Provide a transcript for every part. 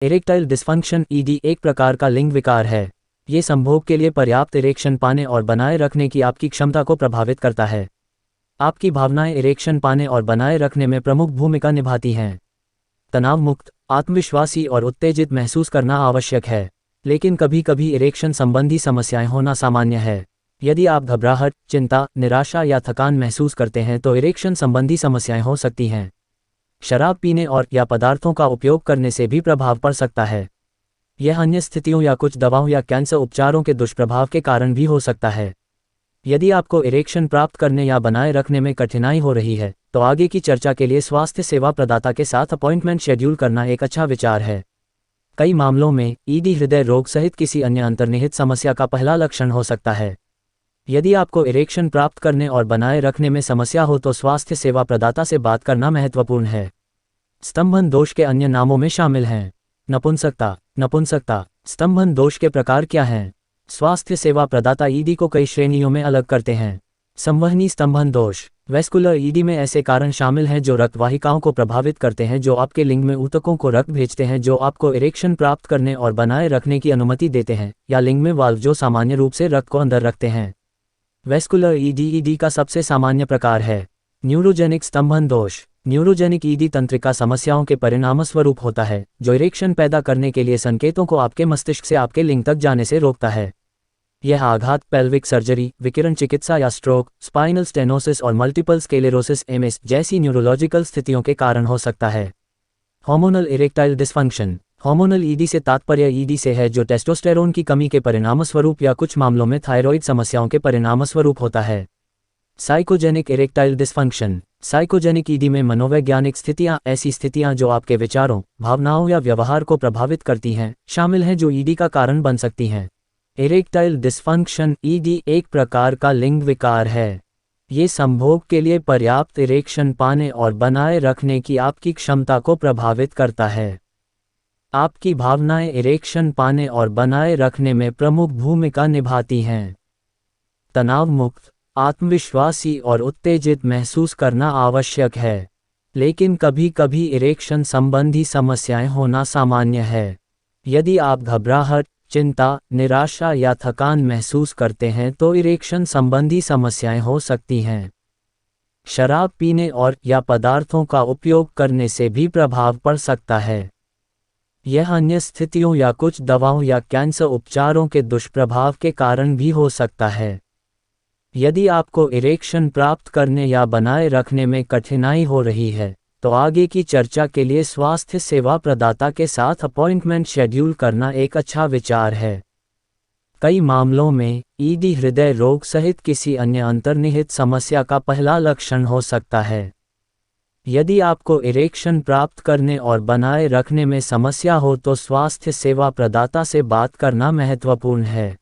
Erectile dysfunction ED एक प्रकार का लिंग विकार है। ये संभोग के लिए पर्याप्त इरेक्शन पाने और बनाए रखने की आपकी क्षमता को प्रभावित करता है। आपकी भावनाएं इरेक्शन पाने और बनाए रखने में प्रमुख भूमिका निभाती हैं। तनाव मुक्त, आत्मविश्वासी और उत्तेजित महसूस करना आवश्यक है, लेकिन कभी कभी इरेक्शन संबंधी समस्याएं होना सामान्य है। यदि आप घबराहट, चिंता, निराशा या थकान महसूस करते हैं तो इरेक्शन संबंधी समस्याएं हो सकती हैं। शराब पीने और या पदार्थों का उपयोग करने से भी प्रभाव पड़ सकता है। यह अन्य स्थितियों या कुछ दवाओं या कैंसर उपचारों के दुष्प्रभाव के कारण भी हो सकता है। यदि आपको इरेक्शन प्राप्त करने या बनाए रखने में कठिनाई हो रही है, तो आगे की चर्चा के लिए स्वास्थ्य सेवा प्रदाता के साथ अपॉइंटमेंट शेड्यूल करना एक अच्छा विचार है। कई मामलों में ईडी हृदय रोग सहित किसी अन्य अंतर्निहित समस्या का पहला लक्षण हो सकता है। यदि आपको इरेक्शन प्राप्त करने और बनाए रखने में समस्या हो तो स्वास्थ्य सेवा प्रदाता से बात करना महत्वपूर्ण है। स्तंभन दोष के अन्य नामों में शामिल हैं नपुंसकता। स्तंभन दोष के प्रकार क्या हैं? स्वास्थ्य सेवा प्रदाता ईडी को कई श्रेणियों में अलग करते हैं। संवहनी स्तंभन दोष। वेस्कुलर ईडी में ऐसे कारण शामिल हैं जो रक्तवाहिकाओं को प्रभावित करते हैं, जो आपके लिंग में ऊतकों को रक्त भेजते हैं जो आपको इरेक्शन प्राप्त करने और बनाए रखने की अनुमति देते हैं, या लिंग में वाल्व जो सामान्य रूप से रक्त को अंदर रखते हैं। वेस्कुलर ईडी का सबसे सामान्य प्रकार है। न्यूरोजेनिक स्तंभन दोष। न्यूरोजेनिक ईडी तंत्रिका समस्याओं के परिणामस्वरूप होता है, जो इरेक्शन पैदा करने के लिए संकेतों को आपके मस्तिष्क से आपके लिंग तक जाने से रोकता है। यह आघात, पेल्विक सर्जरी, विकिरण चिकित्सा या स्ट्रोक, स्पाइनल स्टेनोसिस और मल्टीपल स्क्लेरोसिस एमएस जैसी न्यूरोलॉजिकल स्थितियों के कारण हो सकता है। Hormonal erectile dysfunction. Hormonal ED से तात्पर्य ईडी से है जो टेस्टोस्टेरोन की कमी के परिणामस्वरूप या कुछ मामलों में थायरॉइड समस्याओं के परिणामस्वरूप होता है। Psychogenic erectile dysfunction. Psychogenic ED में मनोवैज्ञानिक स्थितियां, ऐसी स्थितियां जो आपके विचारों, भावनाओं या व्यवहार को प्रभावित करती हैं, शामिल हैं जो ईडी का कारण बन सकती हैं। इरेक्टाइल डिस्फंक्शन ईडी एक प्रकार का लिंग विकार है। ये संभोग के लिए पर्याप्त इरेक्शन पाने और बनाए रखने की आपकी क्षमता को प्रभावित करता है। आपकी भावनाएं इरेक्शन पाने और बनाए रखने में प्रमुख भूमिका निभाती हैं। तनाव मुक्त, आत्मविश्वासी और उत्तेजित महसूस करना आवश्यक है, लेकिन कभी कभी इरेक्शन संबंधी समस्याएं होना सामान्य है। यदि आप घबराहट, चिंता, निराशा या थकान महसूस करते हैं तो इरेक्शन संबंधी समस्याएं हो सकती हैं। शराब पीने और या पदार्थों का उपयोग करने से भी प्रभाव पड़ सकता है। यह अन्य स्थितियों या कुछ दवाओं या कैंसर उपचारों के दुष्प्रभाव के कारण भी हो सकता है। यदि आपको इरेक्शन प्राप्त करने या बनाए रखने में कठिनाई हो रही है, तो आगे की चर्चा के लिए स्वास्थ्य सेवा प्रदाता के साथ अपॉइंटमेंट शेड्यूल करना एक अच्छा विचार है। कई मामलों में ईडी हृदय रोग सहित किसी अन्य अंतर्निहित समस्या का पहला लक्षण हो सकता है। यदि आपको इरेक्शन प्राप्त करने और बनाए रखने में समस्या हो तो स्वास्थ्य सेवा प्रदाता से बात करना महत्वपूर्ण है।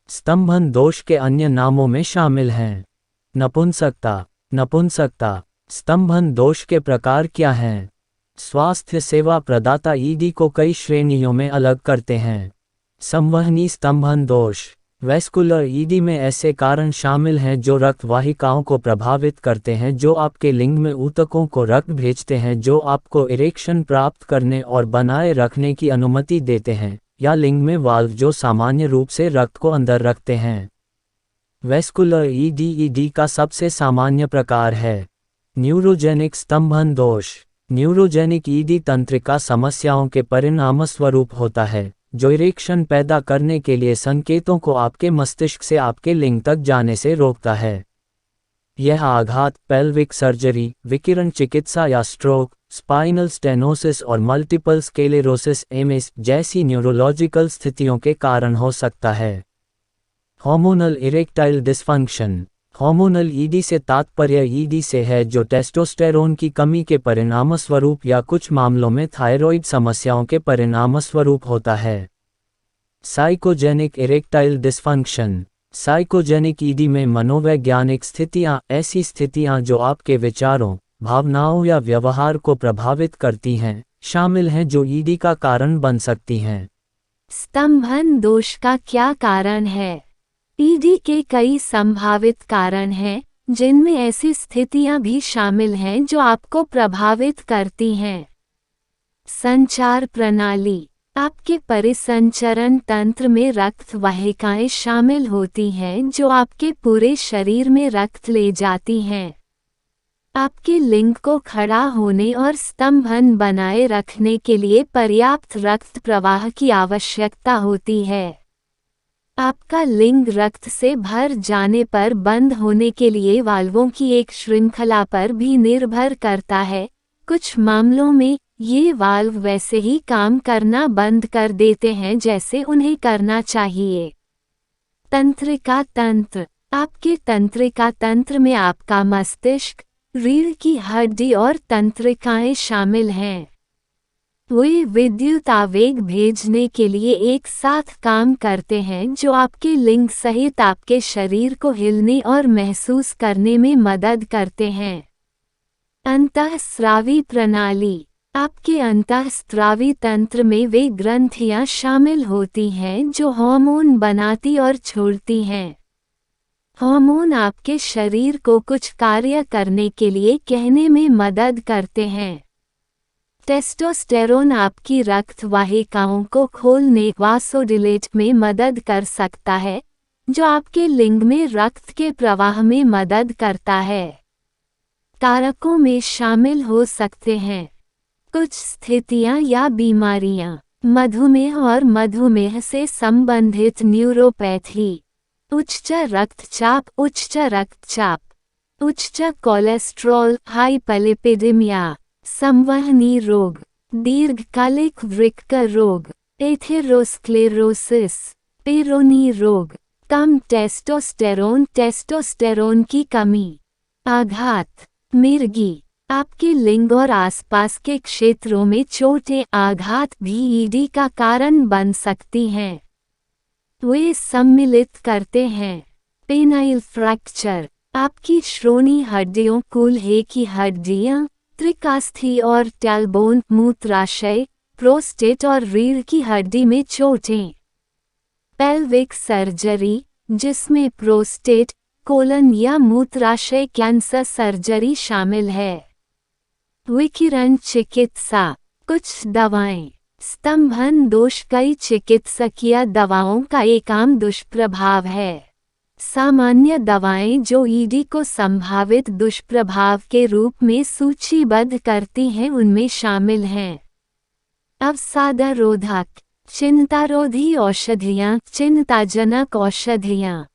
स्तंभन दोष के अन्य नामों में शामिल हैं नपुंसकता। स्तंभन दोष के प्रकार क्या हैं? स्वास्थ्य सेवा प्रदाता ईडी को कई श्रेणियों में अलग करते हैं। संवहनी स्तंभन दोष। वेस्कुलर ईडी में ऐसे कारण शामिल हैं जो रक्तवाहिकाओं को प्रभावित करते हैं, जो आपके लिंग में ऊतकों को रक्त भेजते हैं जो आपको इरेक्शन प्राप्त करने और बनाए रखने की अनुमति देते हैं, या लिंग में वाल्व जो सामान्य रूप से रक्त को अंदर रखते हैं। वेस्कुलर ईडी का सबसे सामान्य प्रकार है। न्यूरोजेनिक स्तंभन दोष। न्यूरोजेनिक ईडी तंत्रिका समस्याओं के परिणामस्वरूप होता है, जो इरेक्शन पैदा करने के लिए संकेतों को आपके मस्तिष्क से आपके लिंग तक जाने से रोकता है। यह आघात, पेल्विक सर्जरी, विकिरण चिकित्सा या स्ट्रोक, स्पाइनल स्टेनोसिस और मल्टीपल स्क्लेरोसिस एमएस जैसी न्यूरोलॉजिकल स्थितियों के कारण हो सकता है। Hormonal erectile dysfunction. Hormonal ED से तात्पर्य ईडी से है जो टेस्टोस्टेरोन की कमी के परिणामस्वरूप या कुछ मामलों में थायरॉइड समस्याओं के परिणामस्वरूप होता है। Psychogenic erectile dysfunction. Psychogenic ED में मनोवैज्ञानिक स्थितियां, ऐसी स्थितियां जो आपके विचारों, भावनाओं या व्यवहार को प्रभावित करती हैं, शामिल हैं जो ईडी का कारण बन सकती हैं। स्तंभन दोष का क्या कारण है? ईडी के कई संभावित कारण हैं, जिनमें ऐसी स्थितियां भी शामिल हैं जो आपको प्रभावित करती हैं। संचार प्रणाली। आपके परिसंचरण तंत्र में रक्त वाहिकाएं शामिल होती हैं जो आपके पूरे शरीर में रक्त ले जाती हैं। आपके लिंग को खड़ा होने और स्तंभन बनाए रखने के लिए पर्याप्त रक्त प्रवाह की आवश्यकता होती है। आपका लिंग रक्त से भर जाने पर बंद होने के लिए वाल्वों की एक श्रृंखला पर भी निर्भर करता है। कुछ मामलों में ये वाल्व वैसे ही काम करना बंद कर देते हैं जैसे उन्हें करना चाहिए। तंत्रिका तंत्र। आपके तंत्रिका तंत्र में आपका मस्तिष्क, रीढ़ की हड्डी और तंत्रिकाएं शामिल हैं। वे विद्युत आवेग भेजने के लिए एक साथ काम करते हैं जो आपके लिंग सहित आपके शरीर को हिलने और महसूस करने में मदद करते हैं। अंतःस्रावी प्रणाली। आपके अंतःस्रावी तंत्र में वे ग्रंथियां शामिल होती हैं जो हार्मोन बनाती और छोड़ती हैं। हार्मोन आपके शरीर को कुछ कार्य करने के लिए कहने में मदद करते हैं। टेस्टोस्टेरोन आपकी रक्त वाहिकाओं को खोलने वासोडिलेट में मदद कर सकता है, जो आपके लिंग में रक्त के प्रवाह में मदद करता है। कारकों में शामिल हो सकते हैं कुछ स्थितियां या बीमारियां, मधुमेह और मधुमेह से संबंधित न्यूरोपैथी, उच्च रक्तचाप, उच्च कोलेस्ट्रॉल, हाइपरलिपिडेमिया, संवहनी रोग, दीर्घकालिक वृक्क रोग, एथेरोस्क्लेरोसिस, पेरोनी रोग, कम टेस्टोस्टेरोन की कमी, आघात, मिर्गी। आपके लिंग और आसपास के क्षेत्रों में चोटें, आघात भी ईडी का कारण बन सकती हैं। वे सम्मिलित करते हैं पेनाइल फ्रैक्चर। आपकी श्रोणि हड्डियों, कूल्हे की हड्डियां, त्रिकास्थी और टैलबोन, मूत्राशय, प्रोस्टेट और रीढ़ की हड्डी में चोटें। पेल्विक सर्जरी, जिसमें प्रोस्टेट, कोलन या मूत्राशय कैंसर सर्जरी शामिल है। विकिरण चिकित्सा। कुछ दवाएं। स्तंभन दोष कई चिकित्सकीय दवाओं का एक आम दुष्प्रभाव है। सामान्य दवाएं जो ईडी को संभावित दुष्प्रभाव के रूप में सूचीबद्ध करती हैं उनमें शामिल हैं अवसादरोधक, चिंतारोधी औषधियाँ, चिंताजनक औषधियाँ,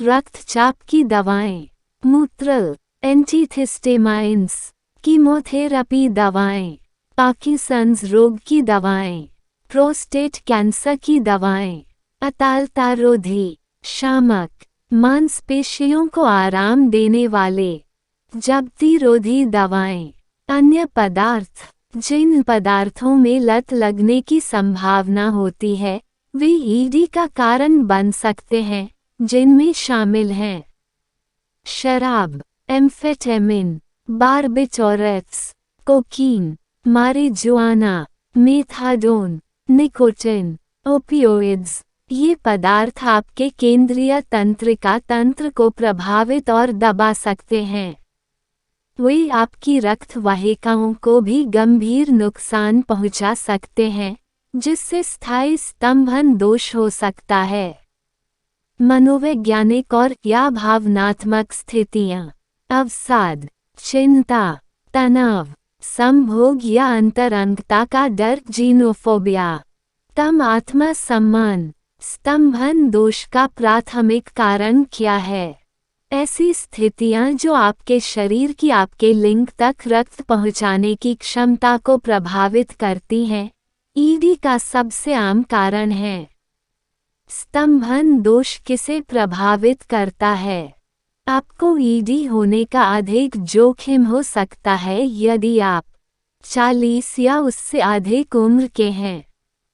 रक्तचाप की दवाएं, मूत्रल, एंटीहिस्टामाइन्स, कीमोथेरेपी दवाएं, पार्किंसंस रोग की दवाएं, प्रोस्टेट कैंसर की दवाएं, अतालतारोधी, शामक, मांसपेशियों को आराम देने वाले, जब्ती-रोधी दवाएं। अन्य पदार्थ। जिन पदार्थों में लत लगने की संभावना होती है वे ईडी का कारण बन सकते हैं, जिनमें शामिल हैं शराब, amphetamine, barbiturates, cocaine, marijuana, methadone, nicotine, opioids. ये पदार्थ आपके केंद्रीय तंत्रिका तंत्र को प्रभावित और दबा सकते हैं। वे आपकी रक्त वाहिकाओं को भी गंभीर नुकसान पहुंचा सकते हैं, जिससे स्थायी स्तंभन दोष हो सकता है। मनोवैज्ञानिक और या भावनात्मक स्थितियां। अवसाद, चिंता, तनाव, संभोग या अंतरंगता का डर, जीनोफोबिया, कम आत्मसम्मान। स्तंभन दोष का प्राथमिक कारण क्या है? ऐसी स्थितियां जो आपके शरीर की आपके लिंग तक रक्त पहुंचाने की क्षमता को प्रभावित करती हैं, ईडी का सबसे आम कारण है। स्तंभन दोष किसे प्रभावित करता है? आपको ईडी होने का अधिक जोखिम हो सकता है यदि आप 40 या उससे अधिक उम्र के हैं,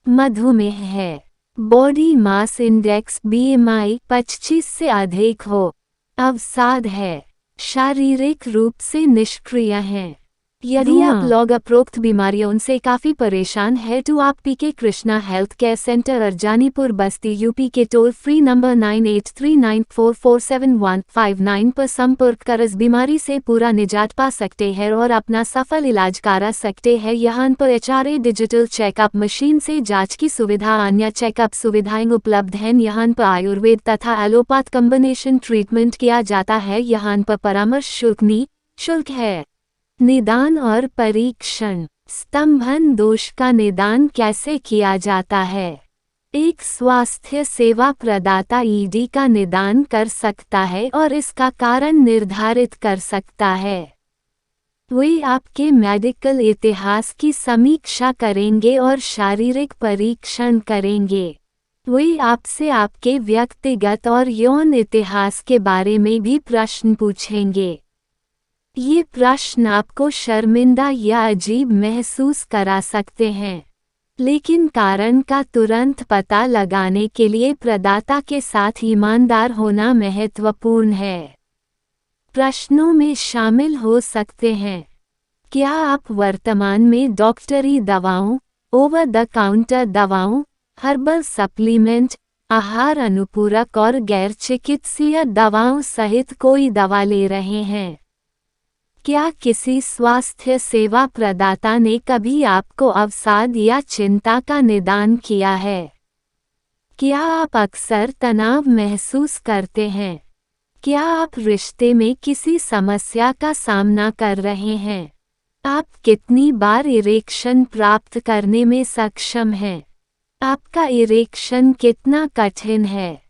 मधुमेह है, बॉडी मास इंडेक्स BMI 25 से अधिक हो, अवसाद है, शारीरिक रूप से निष्क्रिय हैं, यदि आप लोग उपरोक्त बीमारियों से काफ़ी परेशान हैं तो आप PK Krishna health care centre Arjanipur Basti UP के टोल फ्री नंबर 9839447159 पर संपर्क कर इस बीमारी से पूरा निजात पा सकते हैं और अपना सफल इलाज करा सकते हैं। यहाँ पर HRA डिजिटल चेकअप मशीन से जांच की सुविधा, अन्य चेकअप सुविधाएं उपलब्ध हैं। यहाँ पर आयुर्वेद तथा एलोपैथ कॉम्बिनेशन ट्रीटमेंट किया जाता है। यहाँ पर परामर्श शुल्क है। निदान और परीक्षण। स्तंभन दोष का निदान कैसे किया जाता है? एक स्वास्थ्य सेवा प्रदाता ED का निदान कर सकता है और इसका कारण निर्धारित कर सकता है। वे आपके मेडिकल इतिहास की समीक्षा करेंगे और शारीरिक परीक्षण करेंगे। वे आपसे आपके व्यक्तिगत और यौन इतिहास के बारे में भी प्रश्न पूछेंगे। ये प्रश्न आपको शर्मिंदा या अजीब महसूस करा सकते हैं, लेकिन कारण का तुरंत पता लगाने के लिए प्रदाता के साथ ईमानदार होना महत्वपूर्ण है। प्रश्नों में शामिल हो सकते हैं: क्या आप वर्तमान में डॉक्टरी दवाओं, ओवर द काउंटर दवाओं, हर्बल सप्लीमेंट, आहार अनुपूरक और गैर चिकित्सीय दवाओं सहित कोई दवा ले रहे हैं? क्या किसी स्वास्थ्य सेवा प्रदाता ने कभी आपको अवसाद या चिंता का निदान किया है? क्या आप अक्सर तनाव महसूस करते हैं? क्या आप रिश्ते में किसी समस्या का सामना कर रहे हैं? आप कितनी बार इरेक्शन प्राप्त करने में सक्षम हैं? आपका इरेक्शन कितना कठिन है?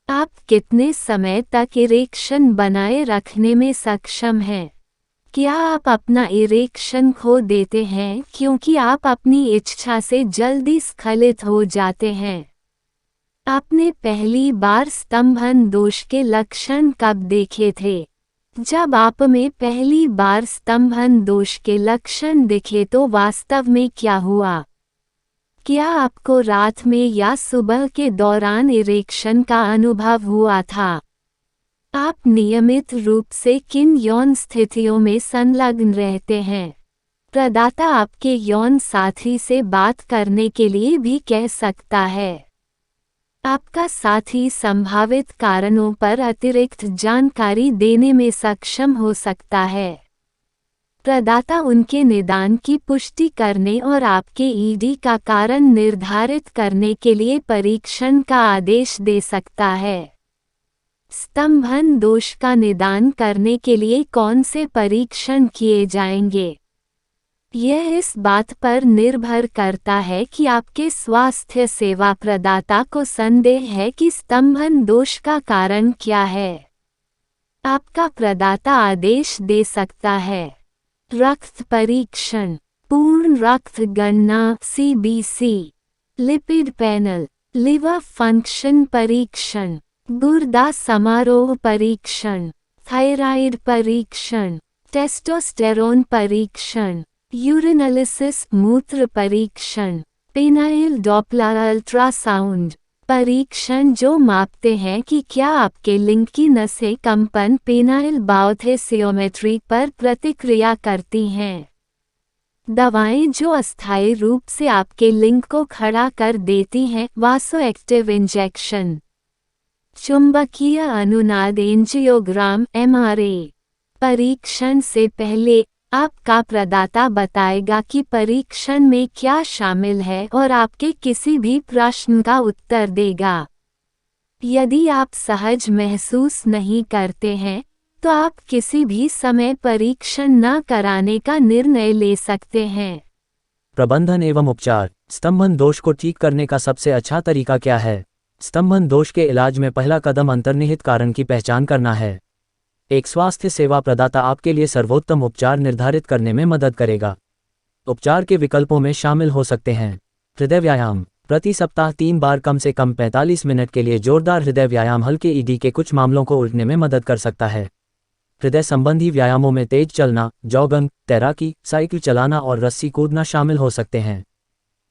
आप कितने समय तक इरेक्शन बनाए रखने में सक्षम हैं? क्या आप अपना इरेक्शन खो देते हैं क्योंकि आप अपनी इच्छा से जल्दी स्खलित हो जाते हैं? आपने पहली बार स्तंभन दोष के लक्षण कब देखे थे? जब आप में पहली बार स्तंभन दोष के लक्षण दिखे तो वास्तव में क्या हुआ? क्या आपको रात में या सुबह के दौरान इरेक्शन का अनुभव हुआ था? आप नियमित रूप से किन यौन स्थितियों में संलग्न रहते हैं? प्रदाता आपके यौन साथी से बात करने के लिए भी कह सकता है। आपका साथी संभावित कारणों पर अतिरिक्त जानकारी देने में सक्षम हो सकता है। प्रदाता उनके निदान की पुष्टि करने और आपके ED का कारण निर्धारित करने के लिए परीक्षण का आदेश दे सकता है। स्तंभन दोष का निदान करने के लिए कौन से परीक्षण किए जाएंगे? यह इस बात पर निर्भर करता है कि आपके स्वास्थ्य सेवा प्रदाता को संदेह है कि स्तंभन दोष का कारण क्या है। आपका प्रदाता आदेश दे सकता है: रक्त परीक्षण, पूर्ण रक्त गणना CBC, lipid panel, liver function परीक्षण, गुर्दा समारोह परीक्षण, थायराइड परीक्षण, टेस्टोस्टेरोन परीक्षण, यूरिनालिसिस मूत्र परीक्षण, पेनाइल डॉपलर अल्ट्रासाउंड परीक्षण जो मापते हैं कि क्या आपके लिंग की नसें कंपन पेनाइल बायोथेसियोमेट्री पर प्रतिक्रिया करती हैं। दवाएं जो अस्थायी रूप से आपके लिंग को खड़ा कर देती हैं, वासोएक्टिव इंजेक्शन, चुंबकीय अनुनाद एंजियोग्राम MRA। परीक्षण से पहले आपका प्रदाता बताएगा कि परीक्षण में क्या शामिल है और आपके किसी भी प्रश्न का उत्तर देगा। यदि आप सहज महसूस नहीं करते हैं तो आप किसी भी समय परीक्षण न कराने का निर्णय ले सकते हैं। प्रबंधन एवं उपचार। स्तंभन दोष को ठीक करने का सबसे अच्छा तरीका क्या है? स्तंभन दोष के इलाज में पहला कदम अंतर्निहित कारण की पहचान करना है। एक स्वास्थ्य सेवा प्रदाता आपके लिए सर्वोत्तम उपचार निर्धारित करने में मदद करेगा। उपचार के विकल्पों में शामिल हो सकते हैं: हृदय व्यायाम, प्रति सप्ताह 3 बार कम से कम 45 मिनट के लिए जोरदार हृदय व्यायाम हल्के ED के कुछ मामलों को उलटने में मदद कर सकता है। हृदय संबंधी व्यायामों में तेज चलना, जॉगिंग, तैराकी, साइकिल चलाना और रस्सी कूदना शामिल हो सकते हैं।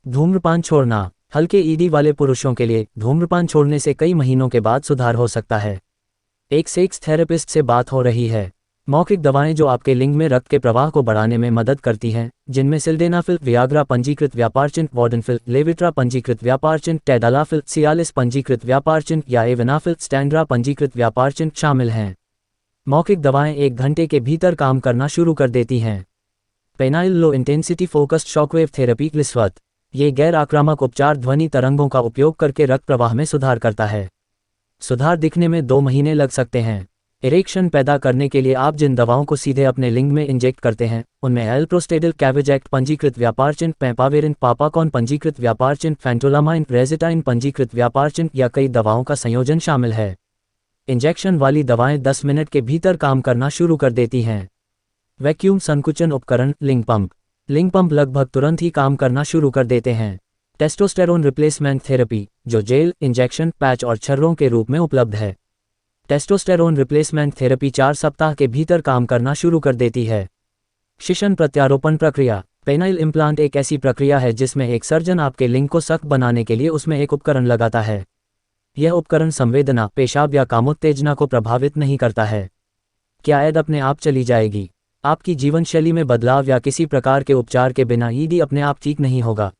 धूम्रपान छोड़ना, हल्के ED वाले पुरुषों के लिए धूम्रपान छोड़ने से कई महीनों के बाद सुधार हो सकता है। एक सेक्स थेरेपिस्ट से बात हो रही है। मौखिक दवाएं जो आपके लिंग में रक्त के प्रवाह को बढ़ाने में मदद करती हैं, जिनमें सिल्डेनाफिल, वियाग्रा पंजीकृत व्यापार चिन्ह, वार्डनफिल, लेविट्रा पंजीकृत व्यापार चिन्ह, टेडालाफिल, सियालिस पंजीकृत व्यापार चिन्ह या एवेनाफिल, स्टैंड्रा पंजीकृत व्यापार चिन्ह शामिल हैं। मौखिक दवाएं 1 घंटे के भीतर काम करना शुरू कर देती हैं। Penile low intensity focused shockwave therapy लिस्वत। ये गैर आक्रामक उपचार ध्वनि तरंगों का उपयोग करके रक्त प्रवाह में सुधार करता है। सुधार दिखने में 2 महीने लग सकते हैं। इरेक्शन पैदा करने के लिए आप जिन दवाओं को सीधे अपने लिंग में इंजेक्ट करते हैं, उनमें एल्प्रोस्टेडिल कैवेजेक्ट पंजीकृत व्यापार चिन्ह, पेपावेरिन, पापाकॉन पंजीकृत व्यापार चिन्ह, फेंटोलामाइन, रेजिटाइन पंजीकृत व्यापार चिन्ह या कई दवाओं का संयोजन शामिल है। इंजेक्शन वाली दवाएं 10 मिनट के भीतर काम करना शुरू कर देती हैं। वैक्यूम संकुचन उपकरण लिंग पंप। लिंग पंप लगभग तुरंत ही काम करना शुरू कर देते हैं। टेस्टोस्टेरोन रिप्लेसमेंट थेरेपी, जो जेल, इंजेक्शन, पैच और छर्रों के रूप में उपलब्ध है। टेस्टोस्टेरोन रिप्लेसमेंट थेरेपी 4 सप्ताह के भीतर काम करना शुरू कर देती है। शिशन प्रत्यारोपण प्रक्रिया। पेनाइल इम्प्लांट एक ऐसी प्रक्रिया है जिसमें एक सर्जन आपके लिंग को सख्त बनाने के लिए उसमें एक उपकरण लगाता है। यह उपकरण संवेदना, पेशाब या कामोत्तेजना को प्रभावित नहीं करता है। क्या ऐड अपने आप चली जाएगी? आपकी जीवनशैली में बदलाव या किसी प्रकार के उपचार के बिना ईडी अपने आप ठीक नहीं होगा।